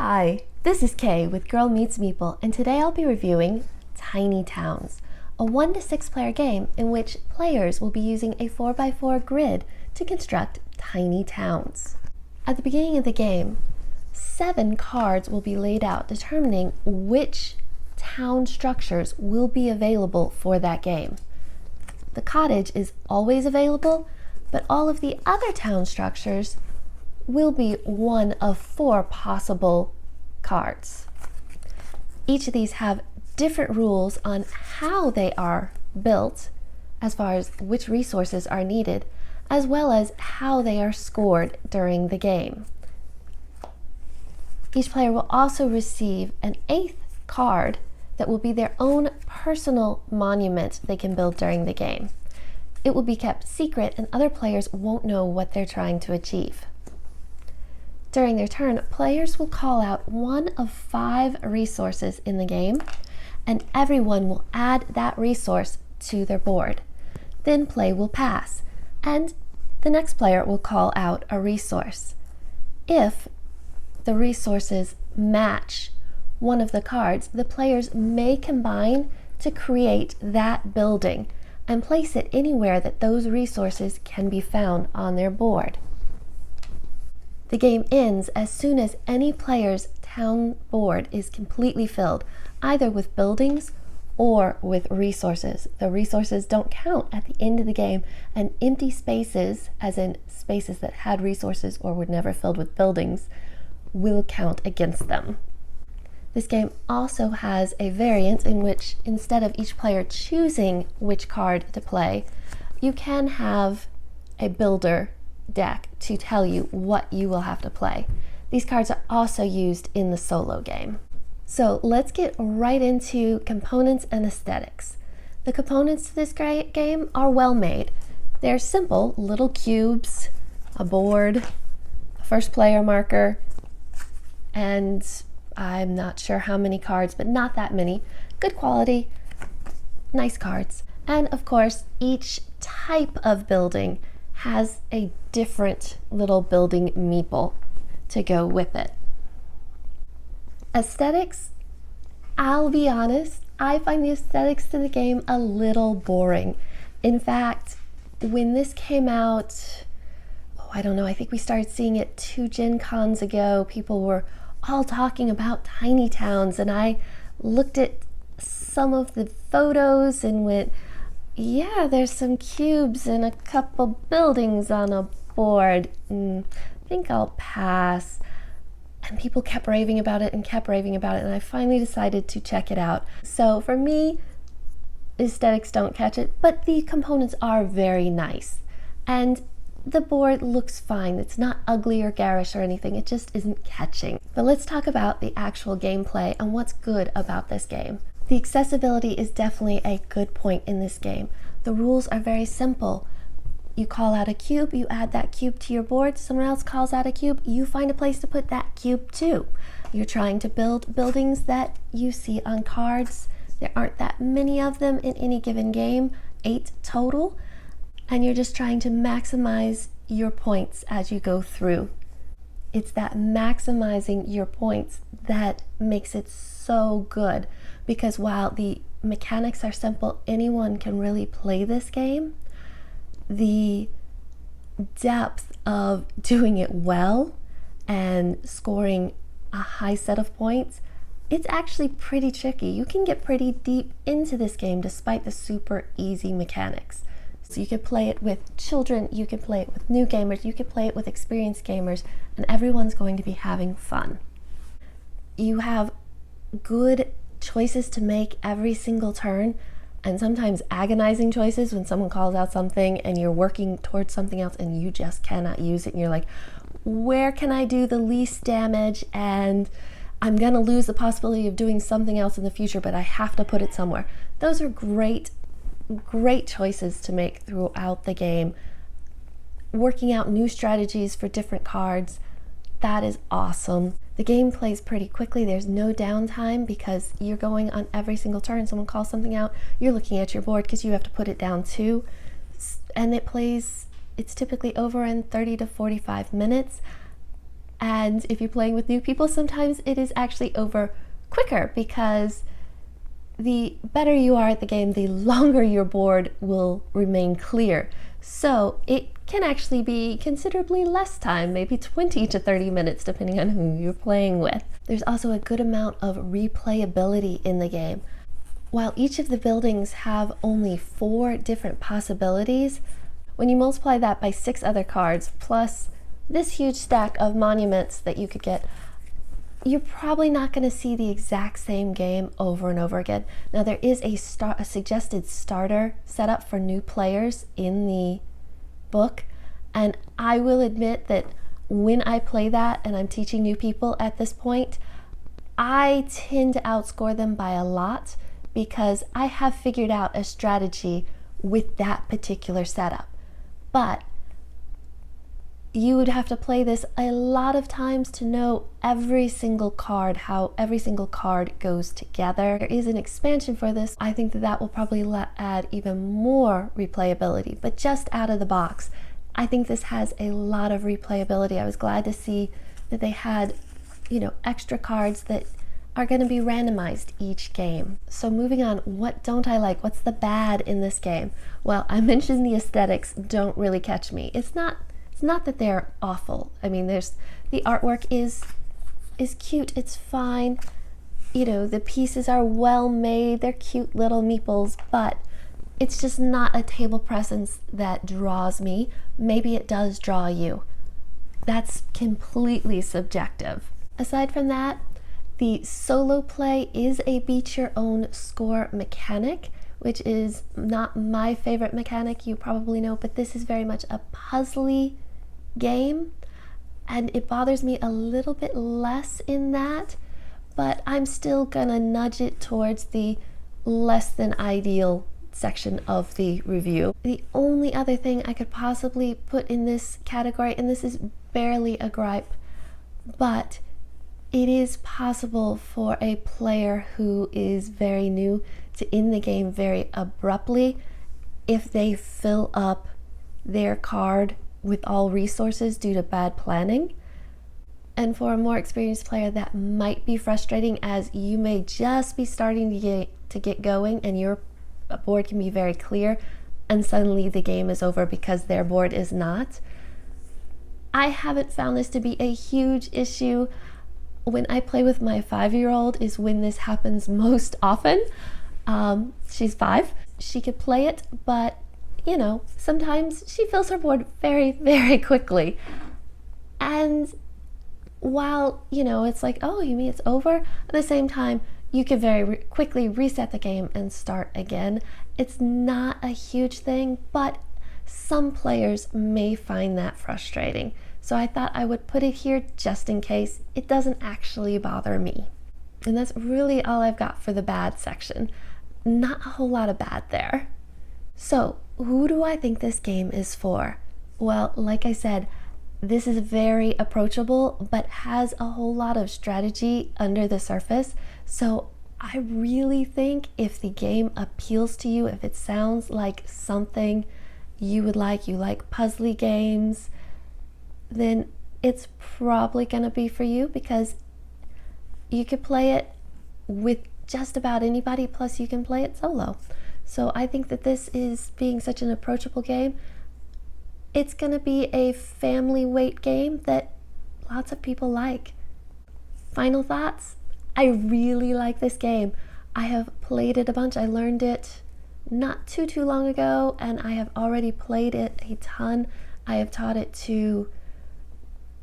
Hi, this is Kay with Girl Meets Meeple, and today I'll be reviewing Tiny Towns, a 1 to 6 player game in which players will be using a 4x4 grid to construct tiny towns. At the beginning of the game, 7 cards will be laid out determining which town structures will be available for that game. The cottage is always available, but all of the other town structures will be one of 4 possible cards. Each of these have different rules on how they are built, as far as which resources are needed, as well as how they are scored during the game. Each player will also receive an 8th card that will be their own personal monument they can build during the game. It will be kept secret and other players won't know what they're trying to achieve. During their turn, players will call out one of 5 resources in the game, and everyone will add that resource to their board. Then play will pass, and the next player will call out a resource. If the resources match one of the cards, the players may combine to create that building and place it anywhere that those resources can be found on their board. The game ends as soon as any player's town board is completely filled, either with buildings or with resources. The resources don't count at the end of the game, and empty spaces, as in spaces that had resources or were never filled with buildings, will count against them. This game also has a variant in which, instead of each player choosing which card to play, you can have a builder deck to tell you what you will have to play. These cards are also used in the solo game. So let's get right into components and aesthetics. The components to this game are well made. They're simple, little cubes, a board, a first player marker, and I'm not sure how many cards, but not that many. Good quality, nice cards. And of course, each type of building has a different little building meeple to go with it. Aesthetics, I'll be honest, I find the aesthetics to the game a little boring. In fact, when this came out, I don't know, I think we started seeing it 2 Gen Cons ago, people were all talking about tiny towns, and I looked at some of the photos and went, yeah, there's some cubes and a couple buildings on a board. I think I'll pass. And people kept raving about it and kept raving about it, and I finally decided to check it out. So for me, aesthetics don't catch it, but the components are very nice. And the board looks fine. It's not ugly or garish or anything. It just isn't catching. But let's talk about the actual gameplay and what's good about this game. The accessibility is definitely a good point in this game. The rules are very simple. You call out a cube, you add that cube to your board, someone else calls out a cube, you find a place to put that cube too. You're trying to build buildings that you see on cards. There aren't that many of them in any given game, 8 total, and you're just trying to maximize your points as you go through. It's that maximizing your points that makes it so good, because while the mechanics are simple, anyone can really play this game. The depth of doing it well and scoring a high set of points, it's actually pretty tricky. You can get pretty deep into this game despite the super easy mechanics. So you can play it with children, you can play it with new gamers, you can play it with experienced gamers, and everyone's going to be having fun. You have good choices to make every single turn, and sometimes agonizing choices when someone calls out something and you're working towards something else and you just cannot use it, and you're like, where can I do the least damage, and I'm gonna lose the possibility of doing something else in the future, but I have to put it somewhere. Those are great choices to make throughout the game. Working out new strategies for different cards, that is awesome. The game plays pretty quickly. There's no downtime because you're going on every single turn. Someone calls something out, you're looking at your board because you have to put it down too. And it's typically over in 30 to 45 minutes. And if you're playing with new people, sometimes it is actually over quicker, because the better you are at the game, the longer your board will remain clear. So it can actually be considerably less time, maybe 20 to 30 minutes, depending on who you're playing with. There's also a good amount of replayability in the game. While each of the buildings have only 4 different possibilities, when you multiply that by 6 other cards, plus this huge stack of monuments that you could get, you're probably not going to see the exact same game over and over again. Now, there is a suggested starter setup for new players in the book, and I will admit that when I play that and I'm teaching new people at this point, I tend to outscore them by a lot, because I have figured out a strategy with that particular setup. But you would have to play this a lot of times to know every single card, how every single card goes together. There is an expansion for this. I think that will probably add even more replayability, but just out of the box, I think this has a lot of replayability. I was glad to see that they had, extra cards that are going to be randomized each game. So moving on, what don't I like? What's the bad in this game? Well, I mentioned the aesthetics don't really catch me. It's not that they're awful. I mean, the artwork is cute, it's fine. The pieces are well made, they're cute little meeples, but it's just not a table presence that draws me. Maybe it does draw you. That's completely subjective. Aside from that, the solo play is a beat your own score mechanic, which is not my favorite mechanic, you probably know, but this is very much a puzzly game, and it bothers me a little bit less in that, but I'm still gonna nudge it towards the less than ideal section of the review. The only other thing I could possibly put in this category, and this is barely a gripe, but it is possible for a player who is very new to end the game very abruptly if they fill up their card with all resources due to bad planning. And for a more experienced player, that might be frustrating, as you may just be starting to get going and your board can be very clear, and suddenly the game is over because their board is not. I haven't found this to be a huge issue. When I play with my 5-year-old is when this happens most often. She's 5. She could play it, but sometimes she fills her board very, very quickly. And while, it's like, oh, you mean it's over? At the same time, you could very quickly reset the game and start again. It's not a huge thing, but some players may find that frustrating. So I thought I would put it here just in case. It doesn't actually bother me. And that's really all I've got for the bad section. Not a whole lot of bad there. So who do I think this game is for? Well, like I said, this is very approachable, but has a whole lot of strategy under the surface. So I really think if the game appeals to you, if it sounds like something you would like, you like puzzly games, then it's probably going to be for you, because you could play it with just about anybody, plus you can play it solo. So I think that this is, being such an approachable game, it's going to be a family weight game that lots of people like. Final thoughts? I really like this game. I have played it a bunch. I learned it not too long ago, and I have already played it a ton. I have taught it to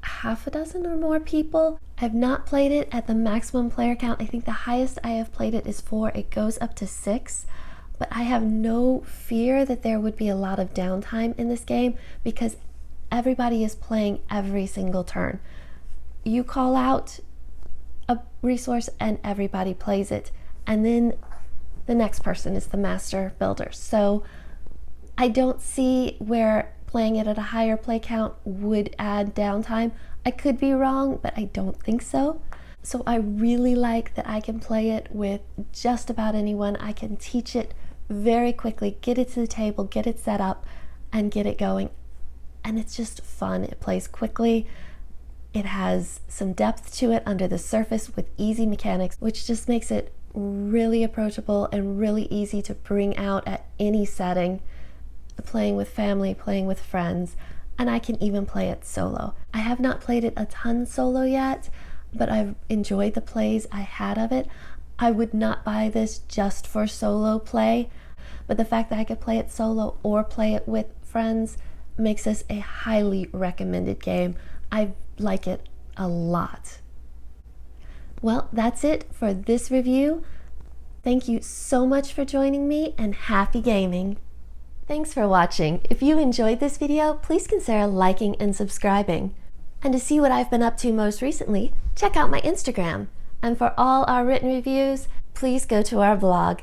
half a dozen or more people. I have not played it at the maximum player count. I think the highest I have played it is 4. It goes up to 6, but I have no fear that there would be a lot of downtime in this game, because everybody is playing every single turn. You call out a resource and everybody plays it, and then the next person is the master builder. So I don't see where playing it at a higher play count would add downtime. I could be wrong, but I don't think so. So I really like that I can play it with just about anyone. I can teach it very quickly, get it to the table, get it set up, and get it going. And it's just fun. It plays quickly. It has some depth to it under the surface with easy mechanics, which just makes it really approachable and really easy to bring out at any setting, playing with family, playing with friends, and I can even play it solo. I have not played it a ton solo yet, but I've enjoyed the plays I had of it. I would not buy this just for solo play, but the fact that I could play it solo or play it with friends makes this a highly recommended game. I like it a lot. Well, that's it for this review. Thank you so much for joining me, and happy gaming! Thanks for watching. If you enjoyed this video, please consider liking and subscribing. And to see what I've been up to most recently, check out my Instagram. And for all our written reviews, please go to our blog.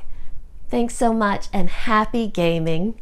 Thanks so much, and happy gaming!